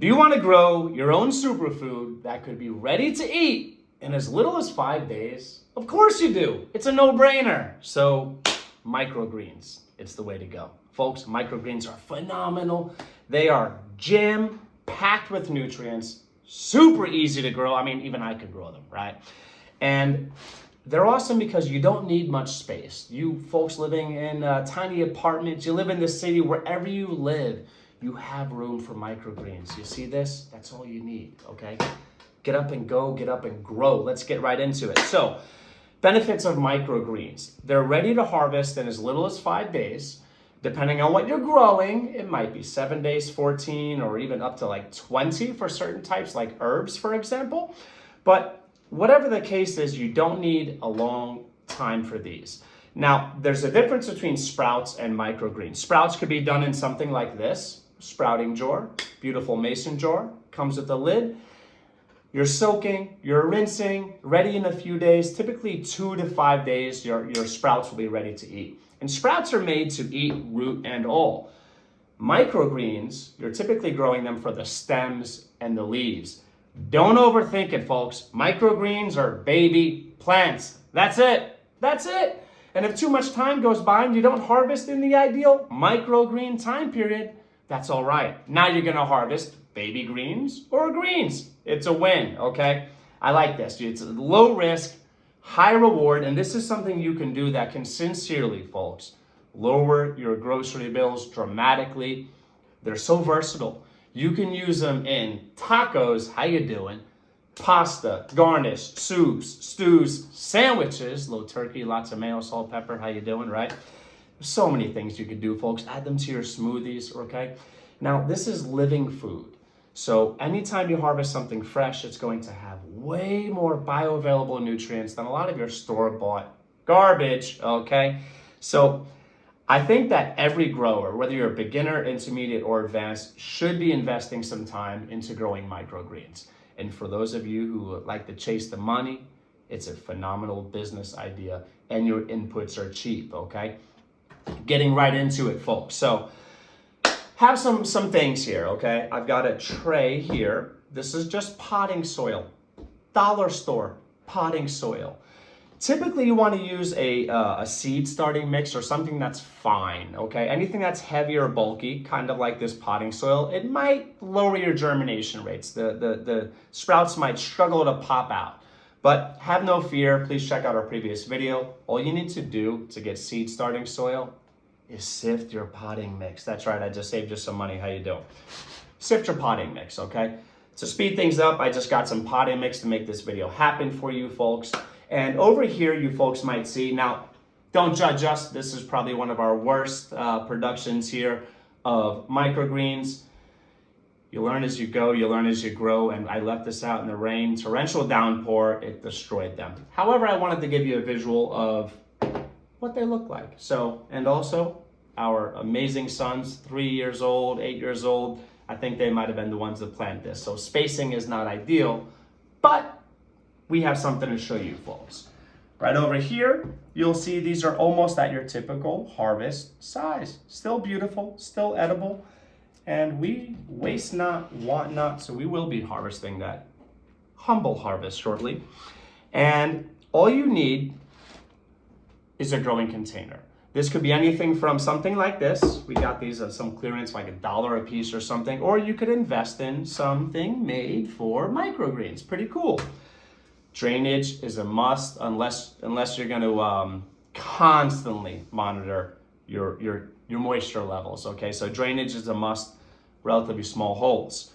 Do you want to grow your own superfood that could be ready to eat in as little as 5 days? Of course you do. It's a no-brainer. So microgreens, it's the way to go. Folks, microgreens are phenomenal. They are jam-packed with nutrients, super easy to grow. I mean, even I could grow them, right? And they're awesome because you don't need much space. You folks living in tiny apartments, you live in the city, wherever you live, you have room for microgreens. You see this? That's all you need, okay? Get up and go, get up and grow. Let's get right into it. So, benefits of microgreens. They're ready to harvest in as little as 5 days. Depending on what you're growing, it might be 7 days, 14, or even up to like 20 for certain types, like herbs, for example. But whatever the case is, you don't need a long time for these. Now, there's a difference between sprouts and microgreens. Sprouts could be done in something like this. Sprouting jar, beautiful mason jar, comes with a lid. You're soaking, you're rinsing, ready in a few days. Typically 2 to 5 days, your sprouts will be ready to eat. And sprouts are made to eat root and all. Microgreens, you're typically growing them for the stems and the leaves. Don't overthink it, folks. Microgreens are baby plants. That's it. That's it. And if too much time goes by and you don't harvest in the ideal microgreen time period, that's all right. Now you're going to harvest baby greens or greens. It's a win, okay? I like this. It's low risk, high reward, and this is something you can do that can sincerely, folks, lower your grocery bills dramatically. They're so versatile. You can use them in tacos, how you doing? Pasta, garnish, soups, stews, sandwiches, little turkey, lots of mayo, salt, pepper, how you doing, right? There's so many things you could do, folks. Add them to your smoothies, okay? Now, this is living food. So anytime you harvest something fresh, it's going to have way more bioavailable nutrients than a lot of your store-bought garbage, okay? So I think that every grower, whether you're a beginner, intermediate, or advanced, should be investing some time into growing microgreens. And for those of you who like to chase the money, it's a phenomenal business idea, and your inputs are cheap, okay? Getting right into it, folks. So have some things here, okay? I've got a tray here. This is just potting soil, dollar store potting soil. Typically, you want to use a seed starting mix or something that's fine, okay? Anything that's heavy or bulky, kind of like this potting soil, it might lower your germination rates. The sprouts might struggle to pop out. But have no fear, please check out our previous video. All you need to do to get seed starting soil is sift your potting mix. That's right, I just saved you some money. How you doing? Sift your potting mix, okay? To speed things up, I just got some potting mix to make this video happen for you folks. And over here, you folks might see, now, don't judge us. This is probably one of our worst productions here of microgreens. You learn as you go, you learn as you grow, and I left this out in the rain. Torrential downpour, it destroyed them. However, I wanted to give you a visual of what they look like. So, and also, our amazing sons, 3 years old, 8 years old, I think they might have been the ones that planted this. So spacing is not ideal, but we have something to show you folks. Right over here, you'll see these are almost at your typical harvest size. Still beautiful, still edible. And we waste not, want not, so we will be harvesting that humble harvest shortly. And all you need is a growing container. This could be anything from something like this. We got these at some clearance, like $1 a piece or something. Or you could invest in something made for microgreens. Pretty cool. Drainage is a must unless you're going to constantly monitor your moisture levels, okay? So drainage is a must, relatively small holes.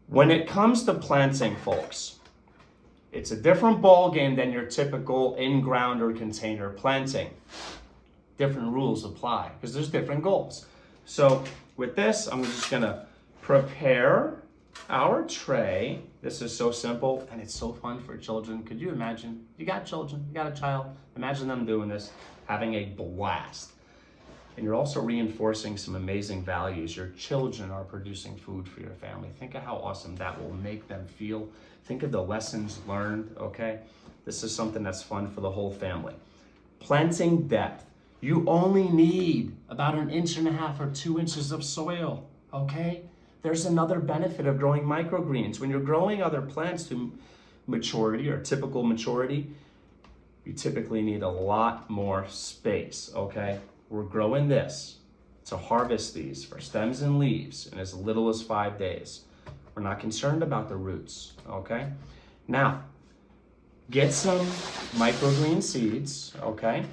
When it comes to planting, folks, it's a different ball game than your typical in-ground or container planting. Different rules apply because there's different goals. So with this, I'm just gonna prepare our tray. This is so simple and it's so fun for children. Could you imagine? You got children, you got a child, imagine them doing this, having a blast. And you're also reinforcing some amazing values. Your children are producing food for your family. Think of how awesome that will make them feel. Think of the lessons learned, okay? This is something that's fun for the whole family. Planting depth. You only need about 1.5 inches or 2 inches of soil, okay? There's another benefit of growing microgreens. When you're growing other plants to maturity or typical maturity, you typically need a lot more space, okay? We're growing this to harvest these for stems and leaves in as little as 5 days. We're not concerned about the roots, okay? Now, get some microgreen seeds, okay?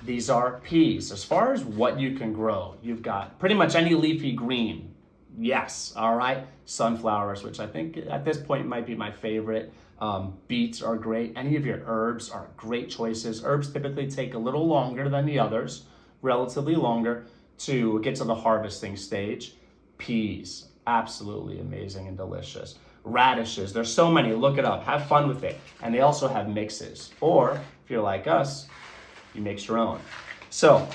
These are peas. As far as what you can grow, you've got pretty much any leafy green. Yes, all right? Sunflowers, which I think at this point might be my favorite. Beets are great. Any of your herbs are great choices. Herbs typically take a little longer than the others, relatively longer, to get to the harvesting stage. Peas, absolutely amazing and delicious. Radishes, there's so many, look it up, have fun with it. And they also have mixes. Or, if you're like us, you mix your own. So,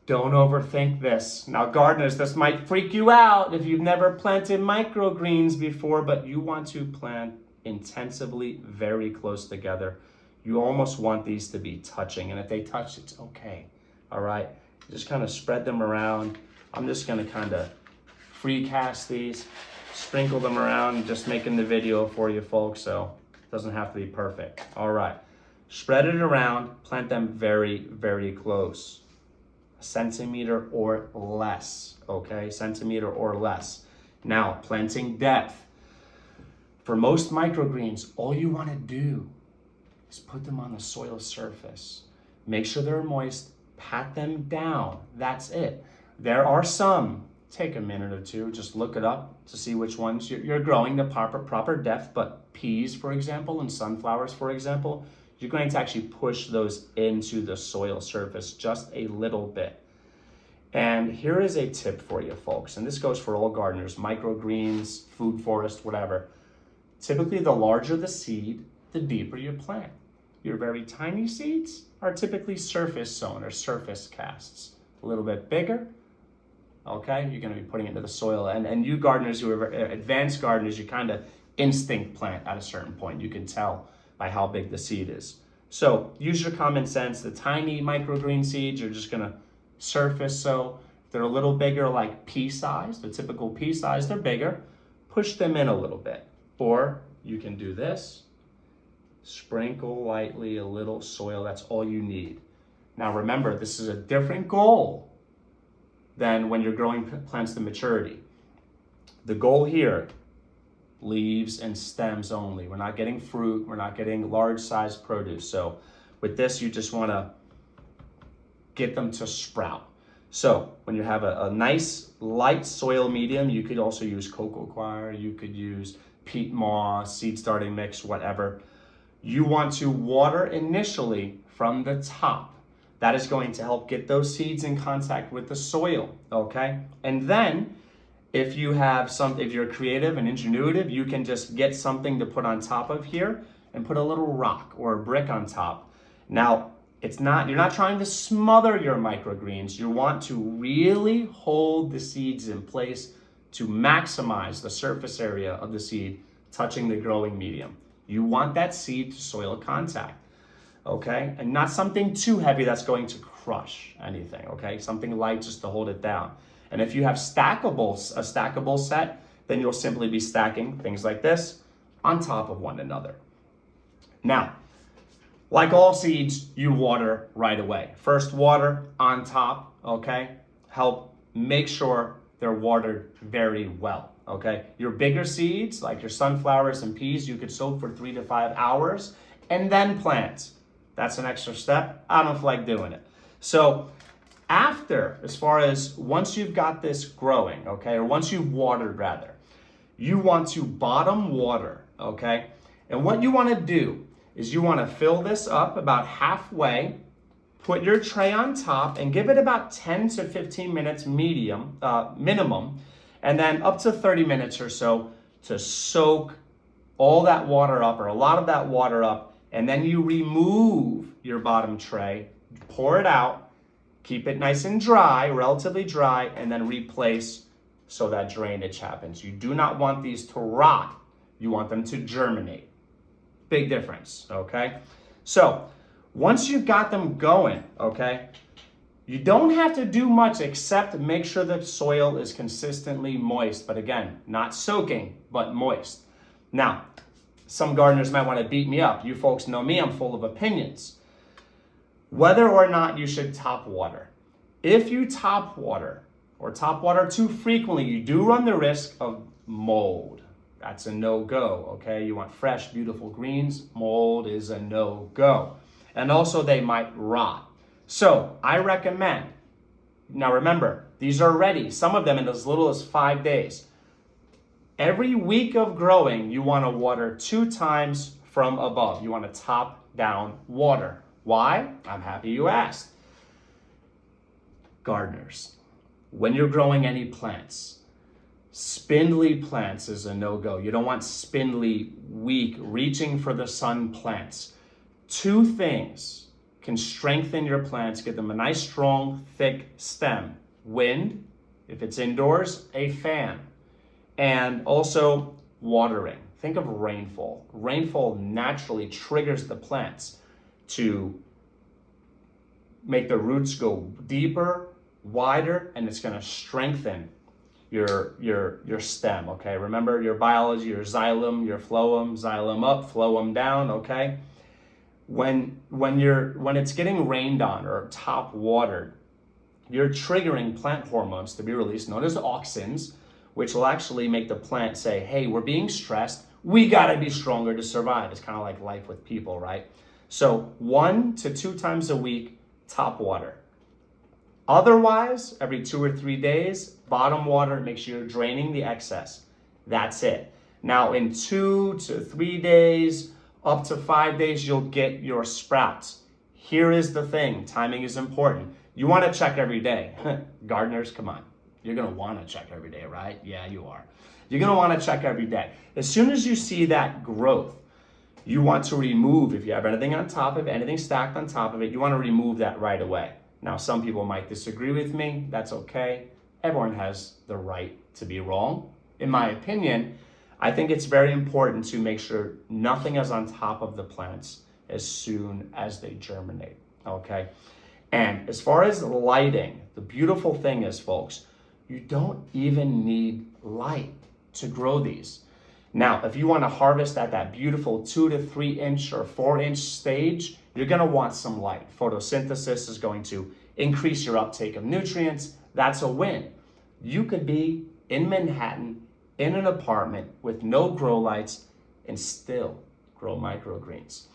don't overthink this. Now gardeners, this might freak you out if you've never planted microgreens before, but you want to plant intensively, very close together. You almost want these to be touching, and if they touch, it's okay, all right? Just kind of spread them around. I'm just gonna kind of free cast these, sprinkle them around, just making the video for you folks, so it doesn't have to be perfect. All right, spread it around, plant them very, very close. A centimeter or less, okay? Centimeter or less. Now, planting depth. For most microgreens, all you wanna do is put them on the soil surface. Make sure they're moist, pat them down, that's it. There are some, take a minute or two, just look it up to see which ones you're growing the proper depth, but peas, for example, and sunflowers, for example, you're going to actually push those into the soil surface just a little bit. And here is a tip for you folks, and this goes for all gardeners, microgreens, food forest, whatever. Typically, the larger the seed, the deeper you plant. Your very tiny seeds are typically surface sown or surface casts. A little bit bigger, okay, you're gonna be putting it into the soil. And you gardeners who are advanced gardeners, you kind of instinct plant at a certain point. You can tell by how big the seed is. So use your common sense. The tiny microgreen seeds, you're just gonna surface sow. If they're a little bigger, like pea size, the typical pea size, they're bigger, push them in a little bit. Or you can do this, sprinkle lightly a little soil, that's all you need. Now remember, this is a different goal than when you're growing plants to maturity. The goal here, leaves and stems only. We're not getting fruit, we're not getting large size produce. So with this, you just wanna get them to sprout. So when you have a nice light soil medium, you could also use cocoa coir, you could use peat moss, seed starting mix, whatever. You want to water initially from the top. That is going to help get those seeds in contact with the soil, okay? And then if you're creative and ingenuitive, you can just get something to put on top of here and put a little rock or a brick on top. Now, you're not trying to smother your microgreens. You want to really hold the seeds in place to maximize the surface area of the seed touching the growing medium. You want that seed to soil contact, okay? And not something too heavy that's going to crush anything, okay? Something light just to hold it down. And if you have a stackable set, then you'll simply be stacking things like this on top of one another. Now, like all seeds, you water right away. First water on top, okay? Help make sure they're watered very well, okay? Your bigger seeds, like your sunflowers and peas, you could soak for 3 to 5 hours and then plant. That's an extra step. I don't feel like doing it. So once you've got this growing, okay, or once you've watered rather, you want to bottom water, okay? And what you want to do is you want to fill this up about halfway, put your tray on top, and give it about 10 to 15 minutes minimum, and then up to 30 minutes or so to soak all that water up, or a lot of that water up, and then you remove your bottom tray, pour it out, keep it nice and dry, relatively dry, and then replace so that drainage happens. You do not want these to rot. You want them to germinate. Big difference, okay? So once you've got them going, okay, You don't have to do much except make sure the soil is consistently moist. But again, not soaking, but moist. Now, some gardeners might want to beat me up. You folks know me, I'm full of opinions. Whether or not you should top water. If you top water or top water too frequently, you do run the risk of mold. That's a no-go, okay? You want fresh, beautiful greens. Mold is a no-go. And also they might rot. So I recommend, now remember, these are ready, some of them in as little as 5 days. Every week of growing, you want to water 2 times from above. You want to top down water. Why? I'm happy you asked. Gardeners, when you're growing any plants, spindly plants is a no-go. You don't want spindly, weak, reaching for the sun plants. 2 things can strengthen your plants, give them a nice, strong, thick stem. Wind, if it's indoors, a fan. And also watering. Think of rainfall. Rainfall naturally triggers the plants to make the roots go deeper, wider, and it's going to strengthen your stem, okay? Remember your biology, your xylem, your phloem, xylem up, phloem down, okay? When it's getting rained on or top watered, you're triggering plant hormones to be released, known as auxins, which will actually make the plant say, hey, we're being stressed, we gotta be stronger to survive. It's kind of like life with people, right? So 1 to 2 times a week, top water. Otherwise, every 2 or 3 days, bottom water, make sure you're draining the excess. That's it. Now in 2 to 3 days, up to 5 days, you'll get your sprouts. Here is the thing, timing is important. You want to check every day. Gardeners, come on. You're going to want to check every day, right? Yeah, you are. You're going to want to check every day. As soon as you see that growth, you want to remove, if you have anything on top of it, anything stacked on top of it, you want to remove that right away. Now, some people might disagree with me. That's okay. Everyone has the right to be wrong. In my opinion, I think it's very important to make sure nothing is on top of the plants as soon as they germinate, okay? And as far as lighting, the beautiful thing is, folks, you don't even need light to grow these. Now, if you want to harvest at that beautiful 2 to 3 inch or 4 inch stage, you're going to want some light. Photosynthesis is going to increase your uptake of nutrients. That's a win. You could be in Manhattan, in an apartment with no grow lights and still grow microgreens.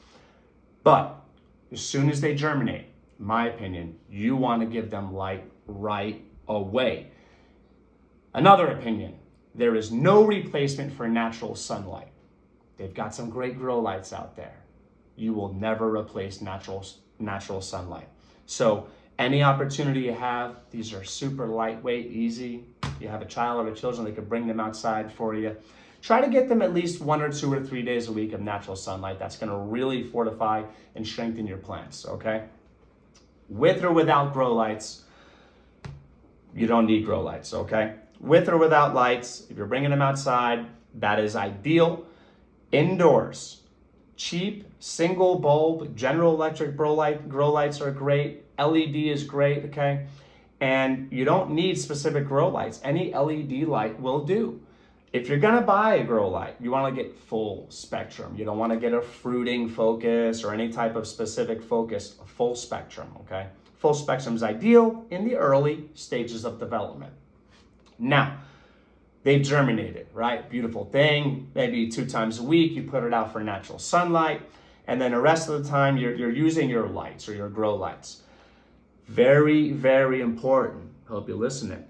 But as soon as they germinate, in my opinion, you want to give them light right away. Another opinion, there is no replacement for natural sunlight. They've got some great grow lights out there. You will never replace natural sunlight. So any opportunity you have, these are super lightweight, easy. You have a child or children, they could bring them outside for you. Try to get them at least 1 or 2 or 3 days a week of natural sunlight. That's going to really fortify and strengthen your plants, okay? With or without grow lights, you don't need grow lights, okay? With or without lights, if you're bringing them outside, that is ideal. Indoors, cheap, single bulb, General Electric grow lights are great. LED is great, okay? And you don't need specific grow lights. Any LED light will do. If you're gonna buy a grow light, you wanna get full spectrum. You don't wanna get a fruiting focus or any type of specific focus, a full spectrum, okay? Full spectrum is ideal in the early stages of development. Now, they've germinated, right? Beautiful thing. Maybe 2 times a week, you put it out for natural sunlight, and then the rest of the time you're using your lights or your grow lights. Very, very important. Hope you're listening.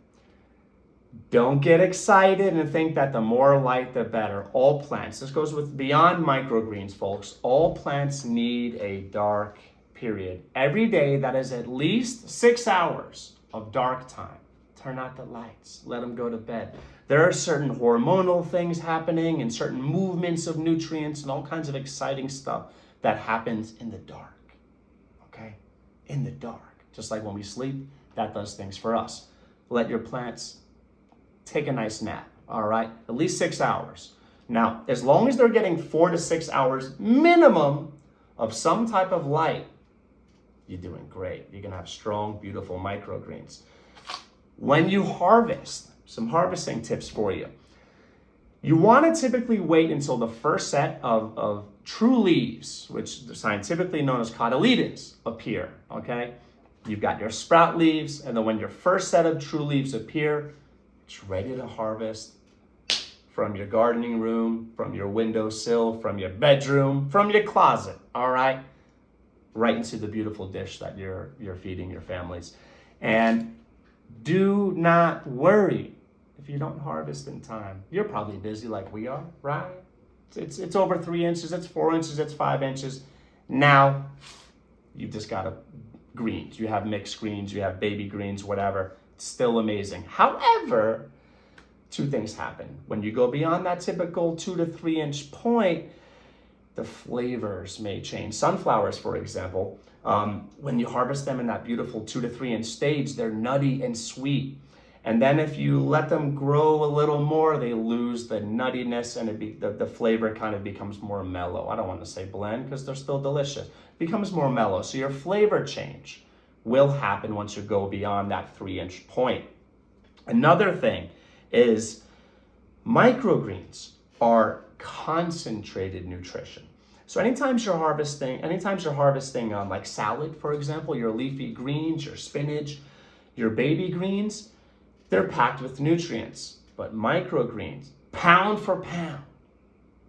Don't get excited and think that the more light, the better. All plants, this goes with beyond microgreens, folks. All plants need a dark period. Every day that is at least 6 hours of dark time. Turn out the lights, let them go to bed. There are certain hormonal things happening and certain movements of nutrients and all kinds of exciting stuff that happens in the dark, okay? In the dark. Just like when we sleep, that does things for us. Let your plants take a nice nap, all right? At least 6 hours. Now, as long as they're getting 4 to 6 hours minimum of some type of light, you're doing great. You're gonna have strong, beautiful microgreens. When you harvest, some harvesting tips for you. You want to typically wait until the first set of true leaves, which are scientifically known as cotyledons, appear, okay? You've got your sprout leaves, and then when your first set of true leaves appear, it's ready to harvest from your gardening room, from your windowsill, from your bedroom, from your closet, all right? Right into the beautiful dish that you're feeding your families. And do not worry if you don't harvest in time. You're probably busy like we are, right? It's over 3 inches, it's 4 inches, it's 5 inches. Now, you've just got greens. You have mixed greens, you have baby greens, whatever. It's still amazing. However, two things happen. When you go beyond that typical 2 to 3 inch point, the flavors may change. Sunflowers, for example, when you harvest them in that beautiful 2 to 3 inch stage, they're nutty and sweet. And then if you let them grow a little more, they lose the nuttiness and the flavor kind of becomes more mellow. I don't want to say blend because they're still delicious. It becomes more mellow. So your flavor change will happen once you go beyond that 3 inch point. Another thing is microgreens are concentrated nutrition. So anytime you're harvesting like salad, for example, your leafy greens, your spinach, your baby greens, they're packed with nutrients. But microgreens, pound for pound,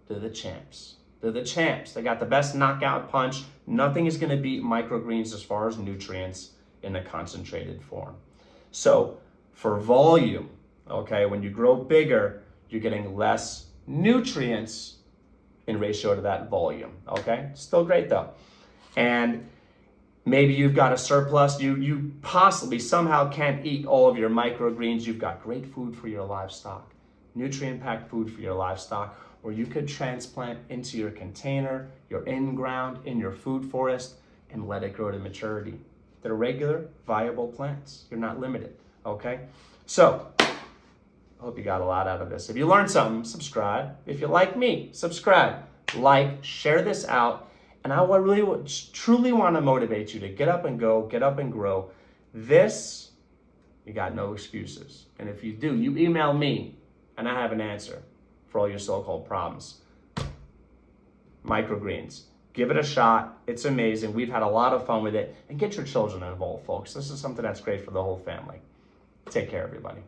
they're the champs. They're the champs. They got the best knockout punch. Nothing is going to beat microgreens as far as nutrients in a concentrated form. So for volume, okay, when you grow bigger, you're getting less nutrients in ratio to that volume, okay? Still great though. And maybe you've got a surplus, you possibly somehow can't eat all of your microgreens. You've got great food for your livestock, nutrient-packed food for your livestock, or you could transplant into your container, your in-ground, in your food forest, and let it grow to maturity. They're regular, viable plants. You're not limited, okay? So, I hope you got a lot out of this. If you learned something, subscribe. If you like me, subscribe, like, share this out. And I truly want to motivate you to get up and go, get up and grow. This, you got no excuses. And if you do, you email me and I have an answer for all your so-called problems. Microgreens. Give it a shot. It's amazing. We've had a lot of fun with it. And get your children involved, folks. This is something that's great for the whole family. Take care, everybody.